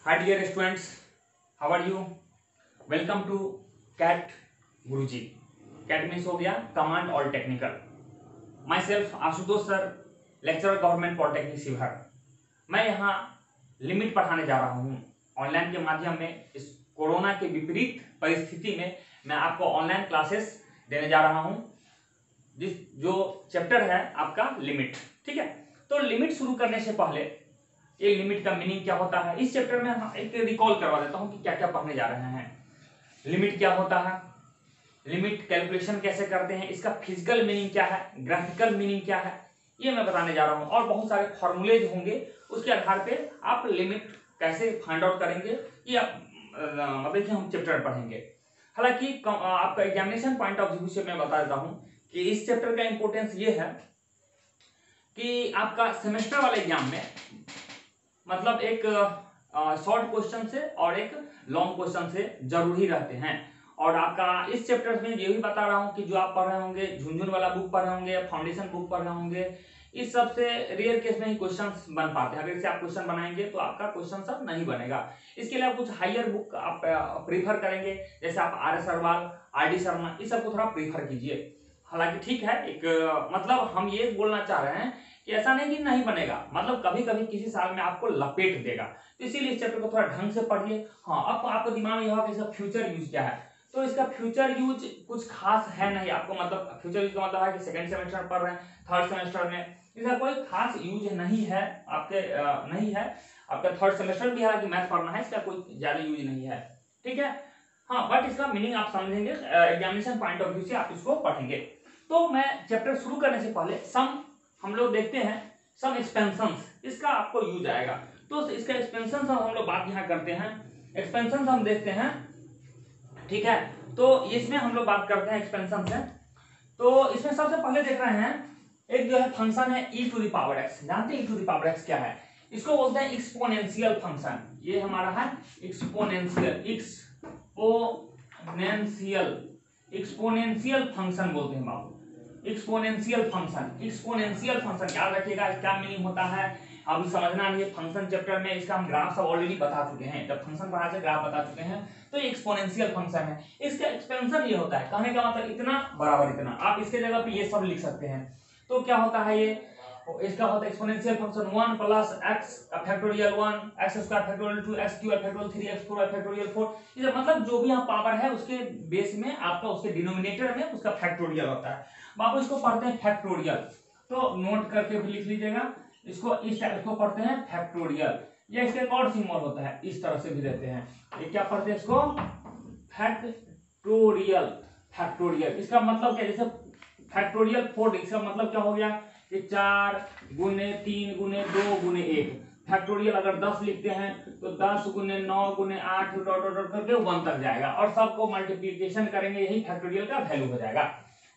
Hi dear students, how are you? Welcome to CAT Guruji. CAT means हो गया command all technical. My self Ashutosh sir, lecturer government polytechnic Sheohar. मैं यहाँ limit पढ़ाने जा रहा हूँ ऑनलाइन के माध्यम में। इस कोरोना के विपरीत परिस्थिति में मैं आपको ऑनलाइन क्लासेस देने जा रहा हूँ। जो चैप्टर है आपका लिमिट, ठीक है। तो लिमिट शुरू करने से पहले ये लिमिट का मीनिंग क्या होता है, इस चैप्टर में हम एक रिकॉल करवा देता हूँ कि क्या क्या पढ़ने जा रहे हैं। लिमिट क्या होता है, लिमिट कैलकुलेशन कैसे करते हैं, इसका फिजिकल मीनिंग क्या है, ग्राफिकल मीनिंग क्या है, ये मैं बताने जा रहा हूँ। और बहुत सारे फॉर्मूलेज होंगे, उसके आधार पे आप लिमिट कैसे फाइंड आउट करेंगे ये मतलब कि हम चैप्टर पढ़ेंगे। हालांकि आपका एग्जामिनेशन पॉइंट ऑफ व्यू से मैं बता देता हूँ कि इस चैप्टर का इंपॉर्टेंस ये है कि आपका सेमेस्टर वाले एग्जाम में मतलब एक शॉर्ट क्वेश्चन से और एक लॉन्ग क्वेश्चन से जरूरी रहते हैं। और आपका इस चैप्टर में ये भी बता रहा हूँ कि जो आप पढ़ रहे होंगे, झुनझुन वाला बुक पढ़ रहे होंगे, फाउंडेशन बुक पढ़ रहे होंगे, इस सब से रेयर केस में ही क्वेश्चंस बन पाते हैं। अगर इससे आप क्वेश्चन बनाएंगे तो आपका क्वेश्चन सब नहीं बनेगा। इसके लिए आप कुछ हायर बुक आप प्रीफर करेंगे, जैसे आप RS अग्रवाल, RD शर्मा, इस सब को थोड़ा प्रीफर कीजिए। हालांकि ठीक है, एक मतलब हम ये बोलना चाह रहे हैं कि ऐसा नहीं कि नहीं बनेगा, मतलब कभी कभी किसी साल में आपको लपेट देगा। तो इसीलिए इस चैप्टर को थोड़ा ढंग से पढ़िए। हाँ, अब आपको दिमाग में यह होगा कि इसका फ्यूचर यूज क्या है, तो इसका फ्यूचर यूज कुछ खास है नहीं आपको। मतलब फ्यूचर यूज का मतलब है कि सेकंड सेमेस्टर में पढ़ रहे हैं, थर्ड सेमेस्टर में इसका कोई खास यूज नहीं है आपके, नहीं है आपका थर्ड सेमेस्टर भी है कि मैथ पढ़ना है, इसका कोई ज्यादा यूज नहीं है, ठीक है। हाँ, बट इसका मीनिंग आप समझेंगे, एग्जामिनेशन पॉइंट ऑफ व्यू से आप इसको पढ़ेंगे। तो मैं चैप्टर शुरू करने से पहले सम हम लोग देखते हैं, सम एक्सपेंशंस, इसका आपको यूज आएगा। तो इसका एक्सपेंशन हम लोग बात यहाँ करते हैं, एक्सपेंशन हम देखते हैं, ठीक है। तो इसमें हम लोग बात करते हैं एक्सपेंशन से। तो इसमें सबसे पहले देख रहे हैं एक जो है फंक्शन है e to the power x। जानते हैं e to the power x क्या है? इसको बोलते हैं एक्सपोनेंशियल फंक्शन। ये हमारा है एक्सपोनेंशियल फंक्शन बोलते हैं बाबू, एक्सपोनेंशियल फंक्शन। एक्सपोनेंशियल फंक्शन याद रखिएगा, क्या मीनिंग होता है अभी समझना नहीं है। फंक्शन चैप्टर में इसका हम ग्राफ सब ऑलरेडी बता चुके हैं, जब फंक्शन पढ़ा से ग्राफ बता चुके हैं। तो ये एक्सपोनेंशियल फंक्शन है, इसका एक्सपेंशन ये होता है, कहने का मतलब इतना बराबर इतना। आप इसके जगह पे ये सब लिख सकते हैं। तो क्या होता है ये, इसका होता है exponential function 1 plus x factorial 1, x square factorial 2, x cube factorial 3, x four factorial 4। ये मतलब जो भी यहाँ पावर है उसके बेस में आपका उसके डिनोमिनेटर में उसका फैक्टोरियल होता है। बाबू इसको पढ़ते हैं फैक्टोरियल, तो नोट करके भी लिख लीजिएगा। इसको इस टाइप इसको पढ़ते हैं फैक्टोरियल। ये इसके एक और सिंबल होता है, इस तरह से भी देते हैं। ये क्या पढ़ते हैं इसको? फैक्टोरियल। फैक्टोरियल इसका मतलब क्या, जैसे फैक्टोरियल 4, इसका मतलब क्या हो गया कि 4 गुने 3 गुने 2 गुने 1। फैक्टोरियल अगर 10 लिखते हैं तो 10 गुने 9 गुने 8 डॉट डॉट डॉट करके 1 तक जाएगा, और सबको मल्टीप्लीकेशन करेंगे, यही फैक्टोरियल का वैल्यू हो जाएगा,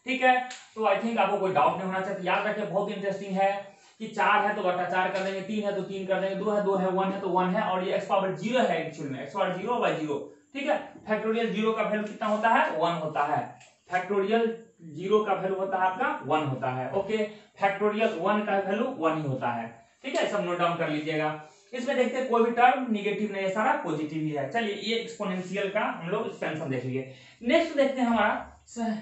ठीक है। तो आई थिंक आपको कोई डाउट नहीं होना चाहिए। याद रखिए, बहुत इंटरेस्टिंग है कि 4 है तो बटा 4 कर देंगे, 3 है तो 3 कर देंगे, 2 है 2 है, 1 है तो 1 है, और ये x पावर 0 है एक्चुअल में, x पावर 0/0, ठीक है। फैक्टोरियल 0 का वैल्यू कितना होता है? 1 होता है। फैक्टोरियल 0 का वैल्यू होता है आपका 1 होता है, ओके। फैक्टोरियल 1 का वैल्यू 1 ही होता है, ठीक है। सब नोट डाउन कर लीजिएगा। इसमें देखते हैं कोई भी टर्म निगेटिव नहीं है, सारा पॉजिटिव ही है। चलिए, ये एक्सपोनेंशियल का हम लोग एक्सपेंशन देख लीजिए। नेक्स्ट देखते हैं हमारा,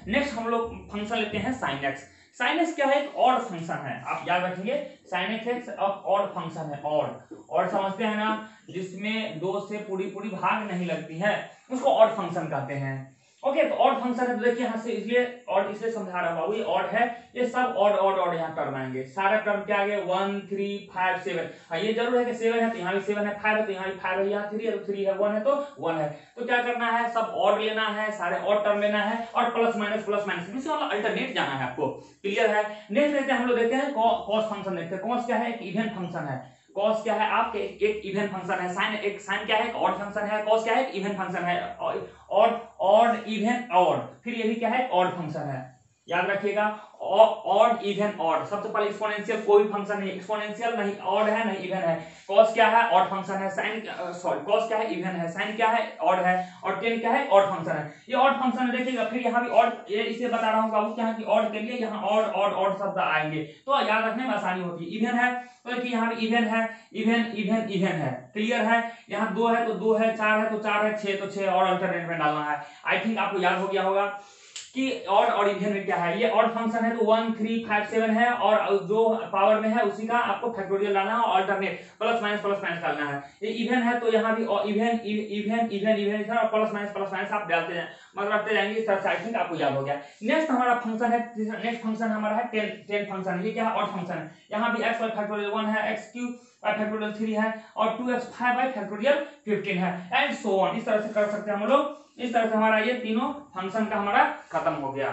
नेक्स्ट हम लोग फंक्शन लेते हैं sin x। sin x क्या है? एक ऑड फंक्शन है, आप याद रखेंगे। sin x ऑड फंक्शन है, ऑड समझते हैं ना, जिसमें 2 से पूरी पूरी भाग नहीं लगती है, उसको ऑड फंक्शन कहते हैं, ओके। तो ऑड फंक्शन है, तो देखिए यहाँ से, इसलिए ऑड इसलिए समझा रहा हूँ बाबू, ये ऑड है, ये सब ऑड ऑड ऑड यहाँ टर्म आएंगे। सारा टर्म क्या आ गया? 1 3 5 7। हाँ, ये जरूर है कि 7 है तो यहाँ भी 7 है, 5 है तो यहाँ भी 5 है, यहाँ 3 है तो 3 है, 1 है तो 1 है। तो क्या करना है? सब ऑड लेना है, सारे ऑड टर्म लेना है, और प्लस माइनस इसी वाला अल्टरनेट जाना है आपको, क्लियर है। नेक्स्ट देखते हैं, हम लोग देखते हैं कॉस फंक्शन देखते हैं। कॉस क्या है? एक इवन फंक्शन है। कॉस क्या है? आपके एक इवन फंक्शन है। साइन क्या है? एक ऑड फंक्शन है। कॉस क्या है? एक इवन फंक्शन है, ऑड ऑड इवन ऑड, फिर ये भी क्या है? ऑड फंक्शन है, याद रखिएगा। Odd even odd. सबसे पहले एक्सपोनेंशियल कोई भी फंक्शन नहीं, एक्सपोनेंशियल नहीं ऑड है नहीं इवन है। कॉस क्या है? ऑड फंक्शन है। साइन सॉरी कॉस क्या है? इवन है। साइन क्या है? ऑड है। और टेन क्या है? ऑड फंक्शन है। ये ऑड फंक्शन है देखिएगा। फिर यहाँ भी ऑड, ये इसे बता रहा हूँ बाबू क्या है कि ऑड के लिए यहाँ ऑड ऑड ऑड शब्द आएंगे तो याद रखने में आसानी होती है। इवन है तो देखिए यहाँ भी इवन है, इवन इवन इवन है, क्लियर है। यहाँ 2 है तो 2 है, 4 है तो 4 है, 6 तो 6 और अल्टरनेट में डालना है। आई थिंक आपको याद हो गया होगा कि ऑड और इवन में क्या है। ये ऑड फंक्शन है तो 1 3 5 7 है और जो पावर में है उसी का आपको फैक्टोरियल लाना है और अल्टरनेट प्लस माइनस डालना है। ये इवन है तो यहाँ भी इवन इवन इवन इवन और प्लस माइनस आप डालते हैं, मतलब रखते जाएंगे। इस तरह से आई थिंक आपको याद हो गया। नेक्स्ट हमारा फंक्शन है, नेक्स्ट फंक्शन हमारा है 10 फंक्शन। ये क्या है? ऑड फंक्शन है। यहाँ भी x फैक्टोरियल 1 है, x क्यूब फैक्टोरियल 3 है और 2x 5 फैक्टोरियल 15 है एंड सो ऑन। इस तरह से कर सकते हैं हम लोग। इस तरह से हमारा ये तीनों फंक्शन का हमारा खत्म हो गया।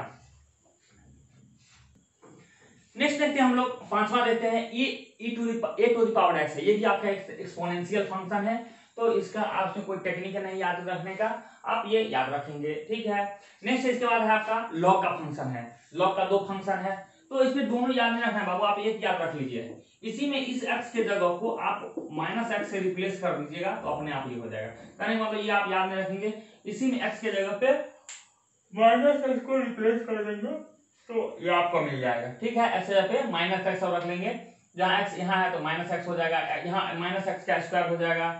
नेक्स्ट देखते हैं हम लोग, पांचवा देखते हैं ए टू द पावर x है। ये भी आपका एक्सपोनेंशियल फंक्शन है तो इसका आपसे कोई टेक्निक नहीं याद रखने का, आप ये याद रखेंगे, ठीक है। नेक्स्ट इसके बाद है आपका लॉग का फंक्शन है। लॉग का 2 फंक्शन है तो इसमें दोनों याद नहीं रखना है बाबू, आप एक याद रख लीजिए। इसी में इस x के जगह को आप -x से रिप्लेस कर दीजिएगा तो अपने आप ये हो जाएगा। कहने का मतलब ये आप याद नहीं रखेंगे, इसी में x के जगह पे -x को रिप्लेस कर देंगे तो ये आपको मिल जाएगा, ठीक है। ऐसे पे -x और रख लेंगे, जहाँ x यहाँ है तो -x हो जाएगा, यहाँ -x का स्क्वायर हो जाएगा,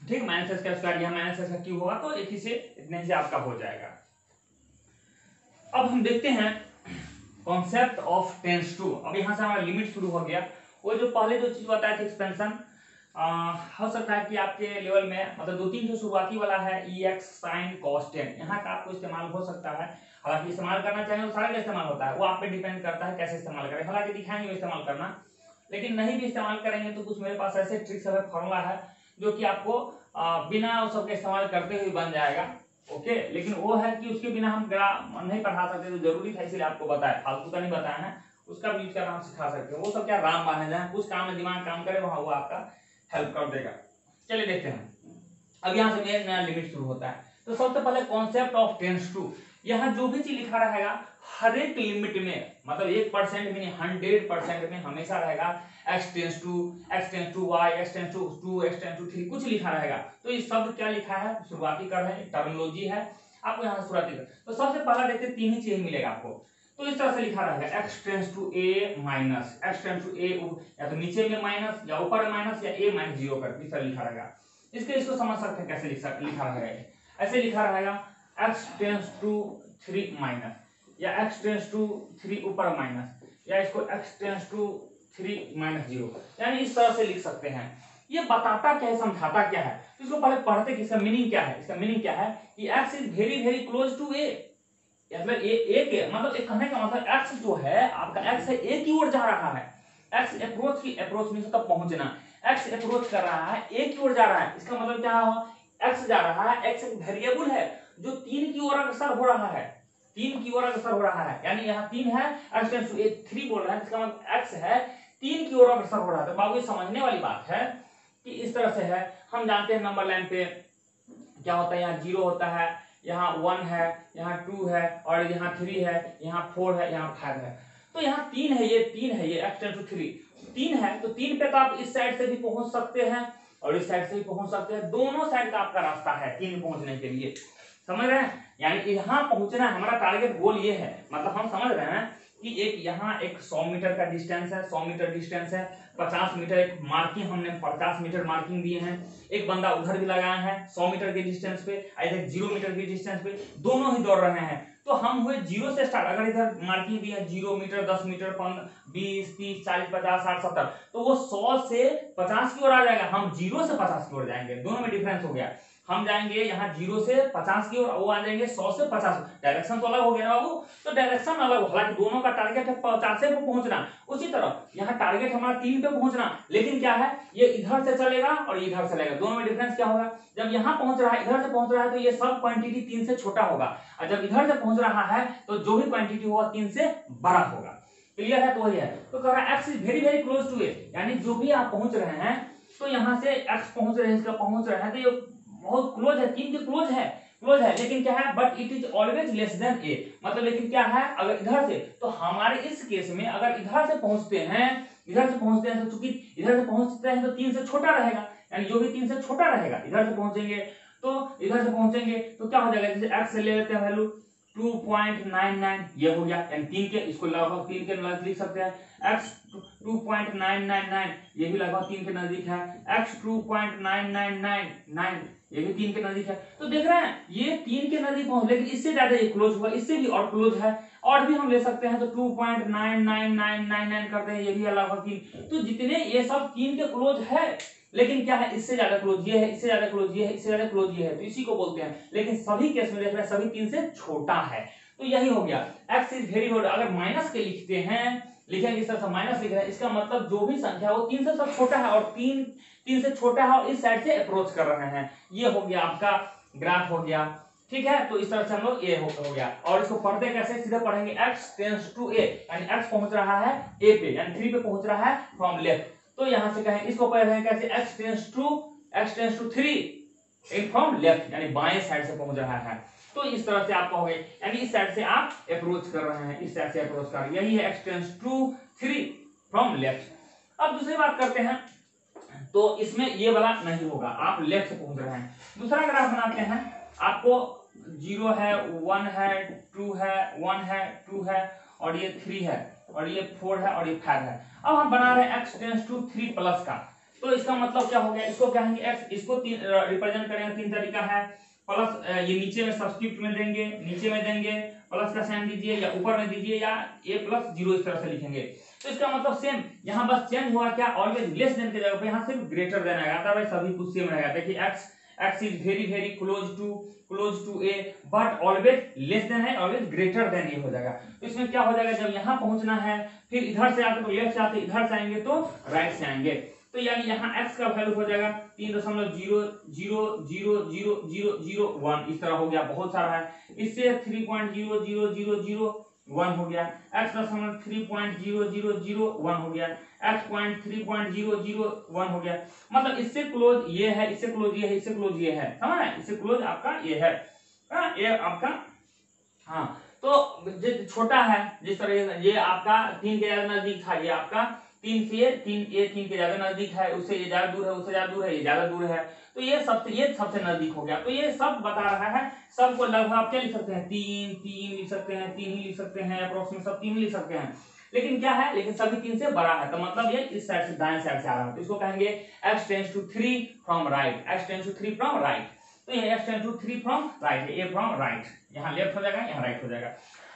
ठीक। -x का स्क्वायर यहाँ -x का क्यूब होगा तो एक ही से इतने से आपका हो जाएगा। अब हम देखते हैं कॉन्सेप्ट ऑफ टेंस टू। अब यहाँ से हमारा लिमिट शुरू हो गया। वो जो पहले जो चीज बताया था एक्सपेंशन, हो सकता है कि आपके लेवल में मतलब 2-3 जो शुरुआती वाला है ex sin cos 10 यहाँ का आपको इस्तेमाल हो सकता है। हालांकि इस्तेमाल करना चाहिए तो सारा का इस्तेमाल होता है, वो आप पे डिपेंड करता है कैसे इस्तेमाल करें। हालांकि दिखाएंगे इस्तेमाल करना, लेकिन नहीं भी इस्तेमाल करेंगे तो कुछ मेरे पास ऐसे ट्रिक्स है, फॉर्मूला है जो कि आपको बिना उस सबके इस्तेमाल करते हुए बन जाएगा, ओके। लेकिन वो है कि उसके बिना हम नहीं पढ़ा सकते, तो जरूरी था इसलिए आपको बताया, फालतू का नहीं बताया है। उसका भी यूज करना हम सिखा सकते हैं। वो सब क्या राम बाण है, जहाँ कुछ काम में दिमाग काम करे वहां वो आपका हेल्प कर देगा। चलिए देखते हैं। अब यहाँ से मेरा नया लिमिट शुरू होता है। तो सबसे पहले कॉन्सेप्ट ऑफ टेंस टू, यहाँ जो भी चीज लिखा रहेगा हर एक लिमिट में, मतलब 1% में नहीं 100% में हमेशा रहेगा x tends to y, x tends to 2, x tends to 3 कुछ लिखा रहेगा। तो ये शब्द क्या लिखा है, शुरुआती कर रहे हैं, टर्मिनोलॉजी है आपको यहाँ शुरुआती कर। तो सबसे पहला देखते 3 ही चीज मिलेगा आपको। तो इस तरह से लिखा रहेगा x tends to a minus x tends to a, या तो नीचे में माइनस या ऊपर माइनस या a माइनस 0 कर, इस तरह लिखा रहेगा। इसको समझ सकते हैं कैसे लिखा रहेगा। ऐसे लिखा रहेगा x टेंस टू 3 माइनस, या x टेंस टू 3 ऊपर माइनस, या इसको x टेंस टू 3 माइनस 0, यानी इस तरह से लिख सकते हैं। ये बताता क्या है, समझाता क्या है, तो इसको पहले पढ़ते कि इसका मीनिंग क्या है। इसका मीनिंग क्या है कि x is very very close to a, मतलब a के मतलब एक कहने का मतलब x जो है आपका x है a की ओर जा रहा है। x अप्रोच मींस तब पहुंचना, x अप्रोच कर रहा है a की ओर जा रहा है। इसका मतलब क्या हुआ, x जा रहा है, x एक वेरिएबल है जो 3 की ओर अग्रसर हो रहा है, 3 की ओर अग्रसर हो रहा है। यानी यहाँ 3 है, x टेंस टू 3 बोल रहा है, इसका मतलब x है 3 की ओर अग्रसर हो रहा है। तो बाबू ये समझने वाली बात है कि इस तरह से है। हम जानते हैं नंबर लाइन पे क्या होता है, यहाँ 0 होता है, यहाँ 1 है, यहाँ 2 है और यहाँ 3 है, यहाँ 4 है, यहाँ 5 है। तो यहाँ 3 है, ये 3 है, ये x टेंस टू 3 है। तो 3 पे तो आप इस साइड से भी पहुंच सकते हैं और इस साइड से भी पहुंच सकते हैं, दोनों साइड का आपका रास्ता है 3 पहुंचने के लिए, समझ रहे हैं। यानी यहाँ पहुंचना है, हमारा टारगेट गोल ये है, मतलब हम समझ रहे हैं कि एक यहाँ एक 100 मीटर का डिस्टेंस है, 100 मीटर डिस्टेंस है, 50 मीटर एक मार्किंग, हमने 50 मीटर मार्किंग दिए हैं। एक बंदा उधर भी लगाया है 100 मीटर के डिस्टेंस पे, इधर 0 मीटर के डिस्टेंस पे, दोनों ही दौड़ रहे हैं। तो हम हुए 0 से स्टार्ट, अगर इधर मार्किंग दी है 0 मीटर, 10 मीटर, 20, 30, 40, 50, 60, 70, तो वो 100 से 50 की ओर आ जाएगा। हम 0 से 50 की ओर जाएंगे, दोनों में डिफरेंस हो गया। हम जाएंगे यहाँ 0 से 50 की ओर, वो आ जाएंगे 100 से 50। डायरेक्शन तो अलग हो गया ना बाबू, तो डायरेक्शन अलग, हालांकि दोनों का टारगेट है 50 पे पहुंचना। उसी तरह यहाँ टारगेट हमारा 3 पे पहुंचना, लेकिन क्या है ये इधर से चलेगा और इधर से चलेगा, दोनों में डिफरेंस क्या होगा। जब यहाँ पहुंच रहा है, इधर से पहुंच रहा है, तो ये सब क्वांटिटी 3 से छोटा होगा, और जब इधर से पहुंच रहा है तो जो भी क्वांटिटी होगा 3 से बड़ा होगा। क्लियर है, तो वही है। तो कह रहा है x is very very close to A, यानी जो भी आप पहुंच रहे हैं, तो यहाँ से x पहुंच रहे हैं, इसका पहुंच रहे हैं, तो ये बहुत क्लोज है, 3 के क्लोज है। क्लोज है, लेकिन क्या है, but it is always less than A, मतलब लेकिन क्या है, अगर इधर से, तो हमारे इस केस में अगर इधर से पहुंचते हैं, तो चूंकि इधर से पहुंचते हैं तो 3 से छोटा रहेगा, यानी जो भी 3 से छोटा रहेगा इधर से पहुंचेंगे, तो क्या हो जाएगा, जैसे x से ले लेते हैं वैल्यू 2.99, ये हो गया, यानी 3 के, इसको लगभग 3 के नजदीक लिख सकते हैं, x 2.999, ये भी लगभग 3 के नजदीक है, x 2.9999, ये भी 3 के नजदीक है। तो देख रहे हैं ये 3 के नजदीक पहुंच, लेकिन इससे ज्यादा ये क्लोज हुआ, इससे भी और क्लोज है, और भी हम ले सकते हैं, तो 2.99999 करते हैं, ये भी लगभग 3, तो जितने ये सब 3 के क्लोज है, लेकिन क्या है, इससे ज्यादा क्लोज ये है, इससे ज्यादा क्लोज ये है, इससे ज्यादा क्लोज ये है, तो इसी को बोलते हैं, लेकिन सभी केस में देख रहे हैं सभी 3 से छोटा है, तो यही हो गया x इज वेरी गुड। अगर माइनस के लिखते हैं, लिखेंगे इस तरह से माइनस लिख रहे हैं, इसका मतलब जो भी संख्या है वो 3 से सब छोटा है, और 3 से छोटा है और इस साइड से अप्रोच कर रहे हैं, ये हो गया आपका ग्राफ हो गया, ठीक है। तो इस तरह से हम लोग ये हो गया, और इसको पढ़ते कैसे, सीधे पढ़ेंगे x टेंड्स टू a, यानी x पहुंच रहा है a पे, यानी 3 पे पहुंच रहा है फ्रॉम लेफ्ट, तो यहां से कहें, इसको पढ़ रहे हैं कैसे, x tends to 3 in from left, यानी बाएं साइड से पहुंच रहा है, तो इस तरह से आप कहोगे, यानी इस साइड से आप अप्रोच कर रहे हैं, इस साइड से अप्रोच कर रहे हैं, यही है x tends to 3 from left. अब दूसरी बात करते हैं, तो इसमें ये वाला नहीं होगा, आप लेफ्ट से पहुंच रहे हैं। दूसरा ग्राफ बनाते हैं, आपको 0 है, 1 है, 2 है, 1 है, 2 है, और ये 3 है, और ये 4 है, और ये 5 है। अब हम बना रहे हैं x टेंड्स टू 3 प्लस का, तो इसका मतलब क्या हो गया, इसको कहेंगे x, इसको रिप्रेजेंट करेंगे 3 तरीका है, प्लस ये नीचे में सब्स्टिट्यूट में देंगे, नीचे में देंगे प्लस का साइन दीजिए, या ऊपर में दीजिए, या a प्लस 0 इस तरह से लिखेंगे, तो इसका मतलब सेम, यहाँ बस चेंज हुआ क्या, ऑलवेज लेस देन के जगह पे यहाँ सिर्फ ग्रेटर देन आएगा, अदरवाइज सभी कुछ सेम रहेगा। देखिए x is very close to a, but always less than है, ऑलवेज ग्रेटर देन ये हो जाएगा। तो इसमें क्या हो जाएगा, जब यहाँ पहुंचना है, फिर इधर से आते तो लेफ्ट से आते, इधर से आएंगे तो राइट से आएंगे, तो यानी यहाँ x का वैल्यू हो जाएगा 3.0000001, इस तरह हो गया, बहुत सारा है, इससे 3.00001 हो गया, x का 3.0001 हो गया, x 3.001 हो गया, मतलब इससे क्लोज ये है, इससे क्लोज ये है, इससे क्लोज ये है, समझ रहे हैं, इससे क्लोज आपका ये है, ये आपका, हाँ, तो छोटा है, जिस तरह ये आपका 3 के ज्यादा नजदीक था, ये आपका 3 के ज्यादा नजदीक है, उससे ये ज्यादा दूर है, उससे ज्यादा दूर है, ये ज्यादा दूर है, तो ये सबसे नजदीक हो गया, तो ये सब बता रहा है, सबको लगभग आप क्या लिख सकते हैं, 3 लिख सकते हैं, 3 ही लिख सकते हैं, अप्रोक्सीमेट सब 3 लिख सकते हैं, लेकिन क्या है, लेकिन सभी 3 से बड़ा है, तो मतलब ये इस साइड से, दाएं साइड से आ रहा है, तो इसको कहेंगे x tends to 3 from right, x tends to 3 from right, तो ये x tends to 3 from right, a from right, यहाँ लेफ्ट हो जाएगा, यहाँ राइट हो जाएगा।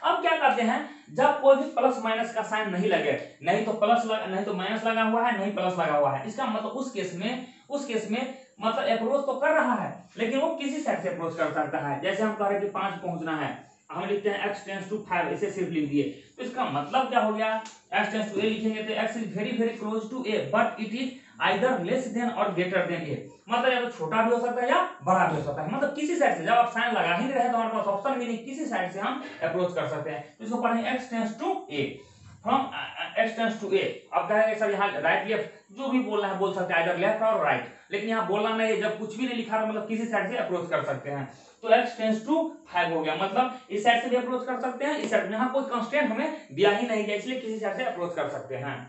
अब क्या करते हैं, जब कोई भी प्लस माइनस का साइन नहीं लगे, नहीं तो माइनस लगा हुआ है, नहीं प्लस लगा हुआ है, इसका मतलब उस केस में मतलब अप्रोच तो कर रहा है, लेकिन वो किसी साइड से अप्रोच कर सकता है, जैसे हम कह रहे हैं कि 5 पहुंचना है, हम लिखते हैं x टेंड्स टू 5, इसे सिर्फ लिख दिए, तो इसका मतलब क्या हो गया, x टेंड्स टू a लिखेंगे तो x is very close to a, but it is either less than और ग्रेटर देन a, मतलब या तो छोटा भी हो सकता है या बड़ा भी हो सकता है, मतलब किसी साइड से, जब आप साइन लगा ही रहे तो हमारे पास ऑप्शन भी नहीं, किसी साइड से हम अप्रोच कर सकते हैं, तो इसको पढ़ेंगे x tends to a from x tends to a। अब कहेंगे सर यहाँ राइट लेफ्ट जो भी बोलना है बोल सकते हैं, आइदर लेफ्ट और राइट, लेकिन यहाँ बोलना नहीं, जब कुछ भी नहीं लिखा रहा मतलब किसी साइड से अप्रोच कर सकते हैं, तो x टेंड्स टू 5 हो गया, मतलब इस साइड से भी अप्रोच कर सकते हैं, इस साइड में, यहाँ कोई कंस्ट्रेंट हमें दिया ही नहीं गया, इसलिए किसी साइड से अप्रोच कर सकते हैं।